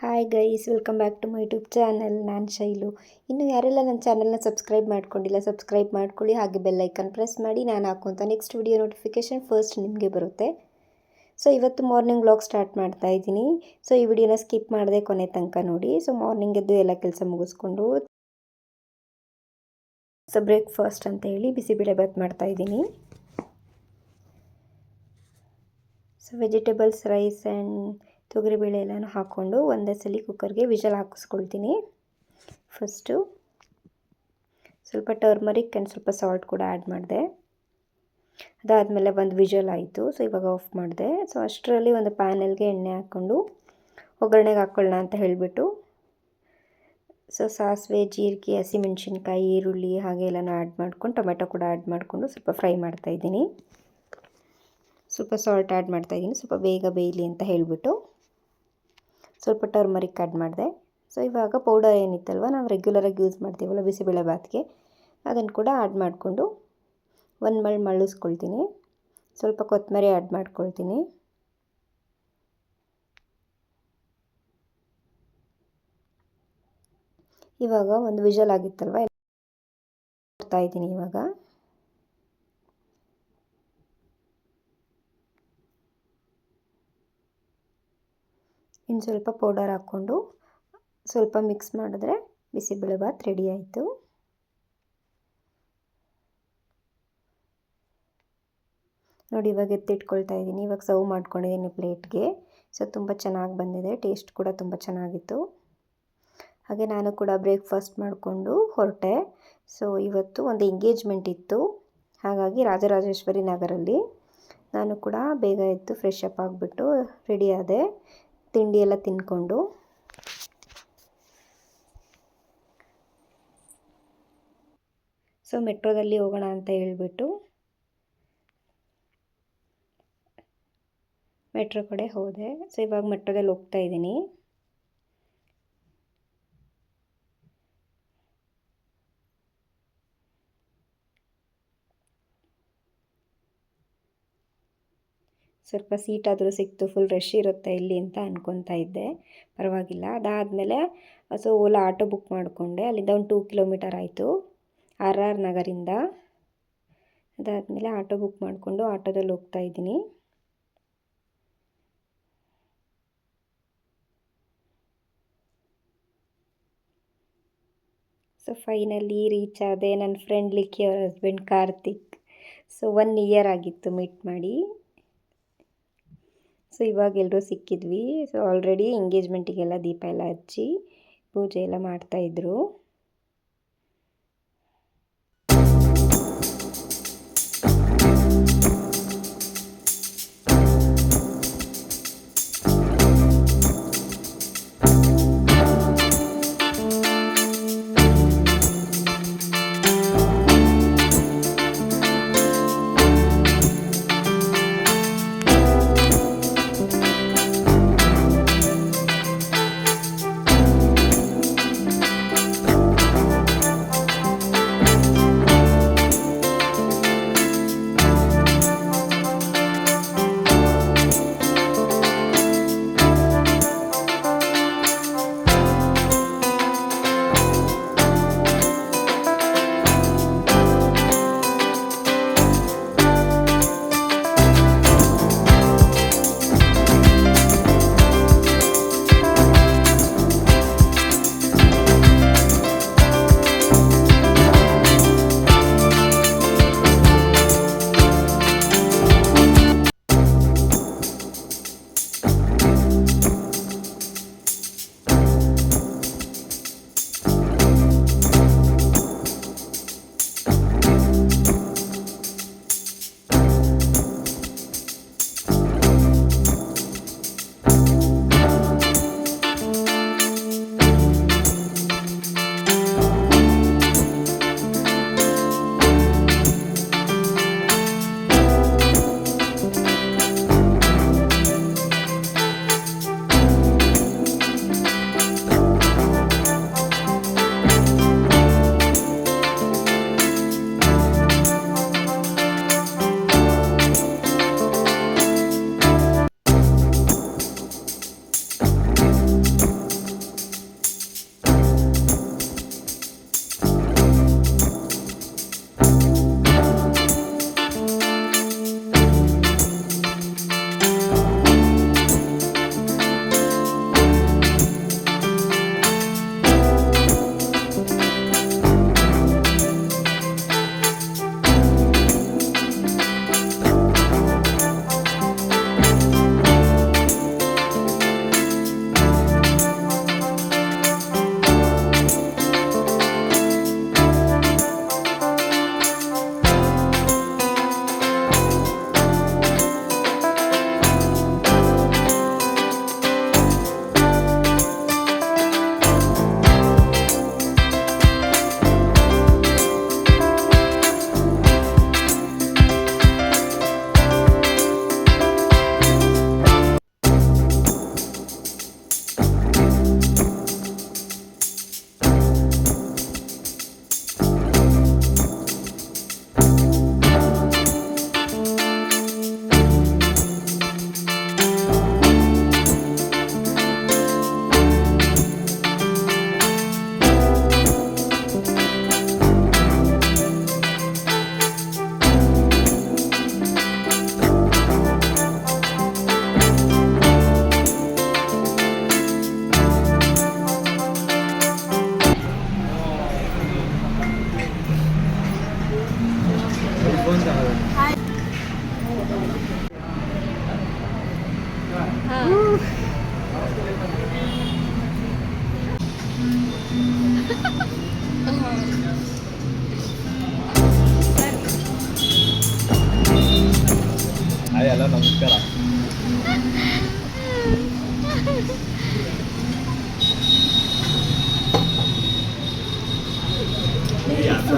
Hi guys, welcome back to my YouTube channel. ನಾನು ಶೈಲು. ಇನ್ನು ಯಾರೆಲ್ಲ ನನ್ನ ಚಾನಲ್ನ ಸಬ್ಸ್ಕ್ರೈಬ್ ಮಾಡ್ಕೊಂಡಿಲ್ಲ, ಸಬ್ಸ್ಕ್ರೈಬ್ ಮಾಡ್ಕೊಳ್ಳಿ. ಹಾಗೆ ಬೆಲ್ ಐಕನ್ ಪ್ರೆಸ್ ಮಾಡಿ. ನಾನು ಹಾಕುವಂಥ ನೆಕ್ಸ್ಟ್ ವಿಡಿಯೋ ನೋಟಿಫಿಕೇಷನ್ ಫಸ್ಟ್ ನಿಮಗೆ ಬರುತ್ತೆ. ಸೊ ಇವತ್ತು ಮಾರ್ನಿಂಗ್ ವ್ಲಾಗ್ ಸ್ಟಾರ್ಟ್ ಮಾಡ್ತಾ ಇದ್ದೀನಿ. ಸೊ ಈ ವಿಡಿಯೋನ ಸ್ಕಿಪ್ ಮಾಡದೆ ಕೊನೆ ತನಕ ನೋಡಿ. ಸೊ ಮಾರ್ನಿಂಗ್ ಎದ್ದು ಎಲ್ಲ ಕೆಲಸ ಮುಗಿಸ್ಕೊಂಡು ಸೊ ಬ್ರೇಕ್ಫಾಸ್ಟ್ ಅಂತ ಹೇಳಿ ಬಿಸಿಬೇಳೆಭಾತ್ ಮಾಡ್ತಾ ಇದ್ದೀನಿ. ಸೊ ವೆಜಿಟೇಬಲ್ಸ್, ರೈಸ್ ಆ್ಯಂಡ್ ತೊಗರಿಬೇಳೆ ಎಲ್ಲನೂ ಹಾಕ್ಕೊಂಡು ಒಂದೇ ಸಲ ಕುಕ್ಕರ್ಗೆ ವಿಷಲ್ ಹಾಕಿಸ್ಕೊಳ್ತೀನಿ. ಫಸ್ಟು ಸ್ವಲ್ಪ ಟರ್ಮರಿಕ್ ಆ್ಯಂಡ್ ಸ್ವಲ್ಪ ಸಾಲ್ಟ್ ಕೂಡ ಆ್ಯಡ್ ಮಾಡಿದೆ. ಅದಾದಮೇಲೆ ಒಂದು ವಿಷಲ್ ಆಯಿತು. ಸೊ ಇವಾಗ ಆಫ್ ಮಾಡಿದೆ. ಸೊ ಅಷ್ಟರಲ್ಲಿ ಒಂದು ಪ್ಯಾನಲ್ಗೆ ಎಣ್ಣೆ ಹಾಕ್ಕೊಂಡು ಒಗ್ಗರಣೆಗೆ ಹಾಕ್ಕೊಳ್ಳೋಣ ಅಂತ ಹೇಳಿಬಿಟ್ಟು ಸೊ ಸಾಸಿವೆ, ಜೀರಿಗೆ, ಹಸಿಮೆಣ್ಸಿನ್ಕಾಯಿ, ಈರುಳ್ಳಿ ಹಾಗೆ ಎಲ್ಲನೂ ಆ್ಯಡ್ ಮಾಡ್ಕೊಂಡು ಟೊಮೆಟೊ ಕೂಡ ಆ್ಯಡ್ ಮಾಡಿಕೊಂಡು ಸ್ವಲ್ಪ ಫ್ರೈ ಮಾಡ್ತಾಯಿದ್ದೀನಿ. ಸ್ವಲ್ಪ ಸಾಲ್ಟ್ ಆ್ಯಡ್ ಮಾಡ್ತಾಯಿದ್ದೀನಿ, ಸ್ವಲ್ಪ ಬೇಗ ಬೇಯಲಿ ಅಂತ ಹೇಳಿಬಿಟ್ಟು. ಸ್ವಲ್ಪ ಟರ್ಮರಿಕ್ ಆ್ಯಡ್ ಮಾಡಿದೆ. ಸೊ ಇವಾಗ ಪೌಡರ್ ಏನಿತ್ತಲ್ವ, ನಾವು ರೆಗ್ಯುಲರಾಗಿ ಯೂಸ್ ಮಾಡ್ತೀವಲ್ಲ ಬಿಸಿಬೇಳೆಭಾತ್ಗೆ, ಅದನ್ನು ಕೂಡ ಆ್ಯಡ್ ಮಾಡಿಕೊಂಡು ಒಂದು ಮಳ್ಳಿಸ್ಕೊಳ್ತೀನಿ. ಸ್ವಲ್ಪ ಕೊತ್ತಂಬರಿ ಆ್ಯಡ್ ಮಾಡ್ಕೊಳ್ತೀನಿ. ಇವಾಗ ಒಂದು ವಿಷಲ್ ಆಗಿತ್ತಲ್ವ, ಕೊಡ್ತಾ ಇದ್ದೀನಿ. ಇವಾಗ ಇನ್ನು ಸ್ವಲ್ಪ ಪೌಡರ್ ಹಾಕ್ಕೊಂಡು ಸ್ವಲ್ಪ ಮಿಕ್ಸ್ ಮಾಡಿದ್ರೆ ಬಿಸಿಬೇಳೆಭಾತ್ ರೆಡಿ ಆಯಿತು. ನೋಡಿ ಇವಾಗ ಎತ್ತಿಟ್ಕೊಳ್ತಾ ಇದ್ದೀನಿ. ಇವಾಗ ಸರ್ವ್ ಮಾಡ್ಕೊಂಡಿದ್ದೀನಿ ಪ್ಲೇಟ್ಗೆ. ಸೊ ತುಂಬ ಚೆನ್ನಾಗಿ ಬಂದಿದೆ, ಟೇಸ್ಟ್ ಕೂಡ ತುಂಬ ಚೆನ್ನಾಗಿತ್ತು. ಹಾಗೆ ನಾನು ಕೂಡ ಬ್ರೇಕ್ಫಾಸ್ಟ್ ಮಾಡಿಕೊಂಡು ಹೊರಟೆ. ಸೊ ಇವತ್ತು ಒಂದು ಎಂಗೇಜ್ಮೆಂಟ್ ಇತ್ತು, ಹಾಗಾಗಿ ರಾಜರಾಜೇಶ್ವರಿ ನಗರಲ್ಲಿ ನಾನು ಕೂಡ ಬೇಗ ಎದ್ದು ಫ್ರೆಶ್ ಅಪ್ ಆಗಿಬಿಟ್ಟು ರೆಡಿ ಆದೆ, ತಿಂಡಿ ಎಲ್ಲ ತಿಂದ್ಕೊಂಡು. ಸೊ ಮೆಟ್ರೋದಲ್ಲಿ ಹೋಗೋಣ ಅಂತ ಹೇಳಿಬಿಟ್ಟು ಮೆಟ್ರೋ ಕಡೆ ಹೋದೆ. ಸೊ ಇವಾಗ ಮೆಟ್ರೋದಲ್ಲಿ ಹೋಗ್ತಾ ಇದ್ದೀನಿ. ಸ್ವಲ್ಪ ಸೀಟಾದರೂ ಸಿಕ್ತು, ಫುಲ್ ರಶ್ ಇರುತ್ತೆ ಇಲ್ಲಿ ಅಂತ ಅನ್ಕೊತಾ ಇದ್ದೆ, ಪರವಾಗಿಲ್ಲ. ಅದಾದಮೇಲೆ ಸೊ ಓಲಾ ಆಟೋ ಬುಕ್ ಮಾಡಿಕೊಂಡೆ. ಅಲ್ಲಿಂದ ಒಂದು 2 ಕಿಲೋಮೀಟರ್ ಆಯಿತು RR ನಗರಿಂದ. ಅದಾದಮೇಲೆ ಆಟೋ ಬುಕ್ ಮಾಡಿಕೊಂಡು ಆಟೋದಲ್ಲಿ ಹೋಗ್ತಾ ಇದ್ದೀನಿ. ಸೊ ಫೈನಲಿ ರೀಚ್ ಆದೆ. ನನ್ನ ಫ್ರೆಂಡ್ ಲಿಕ್ಕಿ, ಅವ್ರ ಹಸ್ಬೆಂಡ್ ಕಾರ್ತಿಕ್. ಸೊ 1 ಇಯರ್ ಆಗಿತ್ತು ಮೀಟ್ ಮಾಡಿ. ಸೊ ಇವಾಗ ಎಲ್ಲರೂ ಸಿಕ್ಕಿದ್ವಿ. ಸೊ ಆಲ್ರೆಡಿ ಎಂಗೇಜ್ಮೆಂಟಿಗೆಲ್ಲ ದೀಪ ಎಲ್ಲ ಹಚ್ಚಿ ಪೂಜೆ ಎಲ್ಲ ಮಾಡ್ತಾಯಿದ್ರು.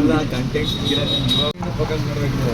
ಅಲ್ಲ ಕಂಟೆಂಟ್ ಫೋಕಸ್ ಮಾಡಬೇಕು.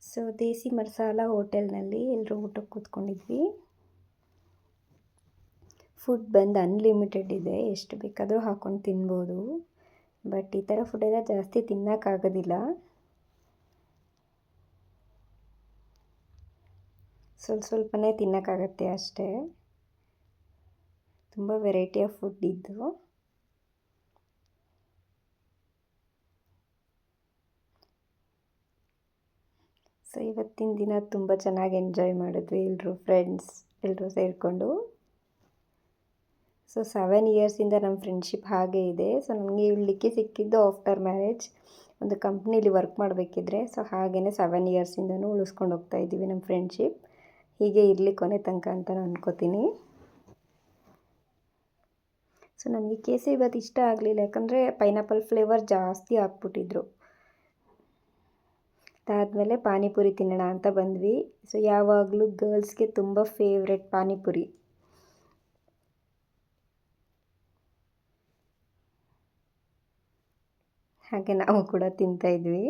ಸೊ ದೇಸಿ ಮಸಾಲ ಹೋಟೆಲ್ನಲ್ಲಿ ಎಲ್ಲರೂ ಊಟಕ್ಕೆ ಕೂತ್ಕೊಂಡಿದ್ವಿ. ಫುಡ್ ಬಂದು ಅನ್ಲಿಮಿಟೆಡ್ ಇದೆ, ಎಷ್ಟು ಬೇಕಾದರೂ ಹಾಕ್ಕೊಂಡು ತಿನ್ಬೋದು. ಬಟ್ ಈ ಥರ ಫುಡ್ಡೆಲ್ಲ ಜಾಸ್ತಿ ತಿನ್ನೋಕ್ಕಾಗೋದಿಲ್ಲ. ಸ್ವಲ್ಪನೇ ತಿನ್ನೋಕ್ಕಾಗತ್ತೆ ಅಷ್ಟೇ. ತುಂಬ ವೆರೈಟಿ ಆಫ್ ಫುಡ್ ಇದ್ದು. ಸೊ ಇವತ್ತಿನ ದಿನ ತುಂಬ ಚೆನ್ನಾಗಿ ಎಂಜಾಯ್ ಮಾಡಿದ್ವಿ ಎಲ್ಲರೂ ಫ್ರೆಂಡ್ಸ್ ಎಲ್ಲರೂ ಸೇರಿಕೊಂಡು. ಸೊ 7 ಇಯರ್ಸಿಂದ ನಮ್ಮ ಫ್ರೆಂಡ್ಶಿಪ್ ಹಾಗೇ ಇದೆ. ಸೊ ನನಗೆ ಇಳ್ಲಿಕ್ಕೆ ಸಿಕ್ಕಿದ್ದು ಆಫ್ಟರ್ ಮ್ಯಾರೇಜ್ ಒಂದು ಕಂಪ್ನೀಲಿ ವರ್ಕ್ ಮಾಡಬೇಕಿದ್ರೆ. ಸೊ ಹಾಗೆಯೇ 7 ಇಯರ್ಸಿಂದನೂ ಉಳಿಸ್ಕೊಂಡು ಹೋಗ್ತಾ ಇದ್ದೀವಿ ನಮ್ಮ ಫ್ರೆಂಡ್ಶಿಪ್. ಹೀಗೆ ಇರಲಿ ಕೊನೆ ತನಕ ಅಂತ ನಾನು ಅನ್ಕೋತೀನಿ. ಸೊ ನನಗೆ ಕೇಸರಿ ಬಾತ್ ಇಷ್ಟ ಆಗಲಿಲ್ಲ, ಯಾಕಂದರೆ ಪೈನಾಪಲ್ ಫ್ಲೇವರ್ ಜಾಸ್ತಿ ಹಾಕ್ಬಿಟ್ಟಿದ್ರು. ಅದಾದಮೇಲೆ ಪಾನಿಪುರಿ ತಿನ್ನೋಣ ಅಂತ ಬಂದ್ವಿ. ಸೊ ಯಾವಾಗಲೂ ಗರ್ಲ್ಸ್ಗೆ ತುಂಬ ಫೇವ್ರೆಟ್ ಪಾನಿಪುರಿ. ಹಾಗೆ ನಾವು ಕೂಡ ತಿಂತಾಯಿದ್ವಿ.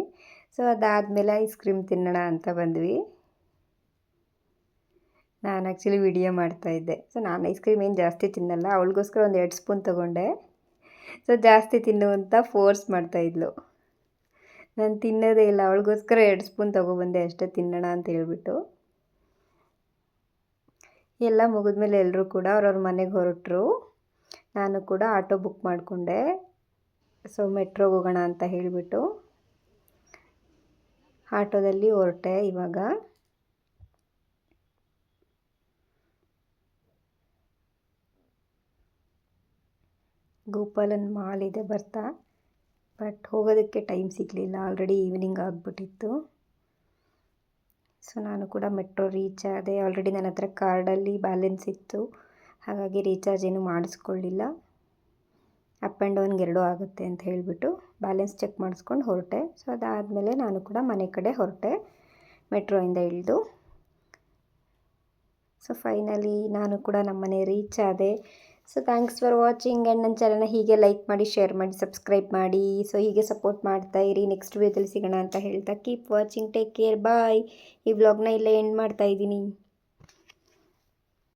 ಸೊ ಅದಾದಮೇಲೆ ಐಸ್ ಕ್ರೀಮ್ ತಿನ್ನೋಣ ಅಂತ ಬಂದ್ವಿ. ನಾನು ಆ್ಯಕ್ಚುಲಿ ವಿಡಿಯೋ ಮಾಡ್ತಾಯಿದ್ದೆ. ಸೊ ನಾನು ಐಸ್ ಕ್ರೀಮ್ ಏನು ಜಾಸ್ತಿ ತಿನ್ನಲ್ಲ, ಅವಳಿಗೋಸ್ಕರ ಒಂದು 2 ಸ್ಪೂನ್ ತೊಗೊಂಡೆ. ಸೊ ಜಾಸ್ತಿ ತಿನ್ನು ಅಂತ ಫೋರ್ಸ್ ಮಾಡ್ತಾಯಿದ್ಲು. ನಾನು ತಿನ್ನೋದೇ ಇಲ್ಲ, ಅವಳಿಗೋಸ್ಕರ 2 ಸ್ಪೂನ್ ತೊಗೊಬಂದೆ ಅಷ್ಟೇ ತಿನ್ನೋಣ ಅಂತ ಹೇಳ್ಬಿಟ್ಟು. ಎಲ್ಲ ಮುಗಿದ್ಮೇಲೆ ಎಲ್ಲರೂ ಕೂಡ ಅವ್ರವ್ರ ಮನೆಗೆ ಹೊರಟರು. ನಾನು ಕೂಡ ಆಟೋ ಬುಕ್ ಮಾಡಿಕೊಂಡೆ. ಸೊ ಮೆಟ್ರೋಗೆ ಹೋಗೋಣ ಅಂತ ಹೇಳಿಬಿಟ್ಟು ಆಟೋದಲ್ಲಿ ಹೊರಟೆ. ಇವಾಗ ಗೋಪಾಲನ್ ಮಾಲ್ ಇದೆ ಬರ್ತಾ, ಬಟ್ ಹೋಗೋದಕ್ಕೆ ಟೈಮ್ ಸಿಗಲಿಲ್ಲ, ಆಲ್ರೆಡಿ ಈವ್ನಿಂಗ್ ಆಗಿಬಿಟ್ಟಿತ್ತು. ಸೊ ನಾನು ಕೂಡ ಮೆಟ್ರೋ ರೀಚ್ ಆದೆ. ಆಲ್ರೆಡಿ ನನ್ನ ಹತ್ರ ಕಾರ್ಡಲ್ಲಿ ಬ್ಯಾಲೆನ್ಸ್ ಇತ್ತು, ಹಾಗಾಗಿ ರೀಚಾರ್ಜ್ ಏನೂ ಮಾಡಿಸ್ಕೊಳ್ಳಿಲ್ಲ. ಅಪ್ ಆ್ಯಂಡ್ ಡೌನ್ಗೆ 2 ಆಗುತ್ತೆ ಅಂತ ಹೇಳಿಬಿಟ್ಟು ಬ್ಯಾಲೆನ್ಸ್ ಚೆಕ್ ಮಾಡಿಸ್ಕೊಂಡು ಹೊರಟೆ. ಸೊ ಅದಾದಮೇಲೆ ನಾನು ಕೂಡ ಮನೆ ಕಡೆ ಹೊರಟೆ ಮೆಟ್ರೋಯಿಂದ ಇಳಿದು. ಸೊ ಫೈನಲಿ ನಾನು ಕೂಡ ನಮ್ಮ ಮನೆ ರೀಚ್ ಆದೆ. So thanks for watching and ನನ್ನ ಚಾನಲ್ನ ಹೀಗೆ ಲೈಕ್ ಮಾಡಿ, ಶೇರ್ ಮಾಡಿ, ಸಬ್ಸ್ಕ್ರೈಬ್ ಮಾಡಿ. ಸೊ ಹೀಗೆ ಸಪೋರ್ಟ್ ಮಾಡ್ತಾ ಇರಿ. ನೆಕ್ಸ್ಟ್ ವೀಡಿಯೋದಲ್ಲಿ ಸಿಗೋಣ ಅಂತ ಹೇಳ್ತಾ ಕೀಪ್ ವಾಚಿಂಗ್, ಟೇಕ್ ಕೇರ್, ಬಾಯ್. ಈ ವ್ಲಾಗ್ನ ಇಲ್ಲೇ ಎಂಡ್ ಮಾಡ್ತಾ ಇದ್ದೀನಿ.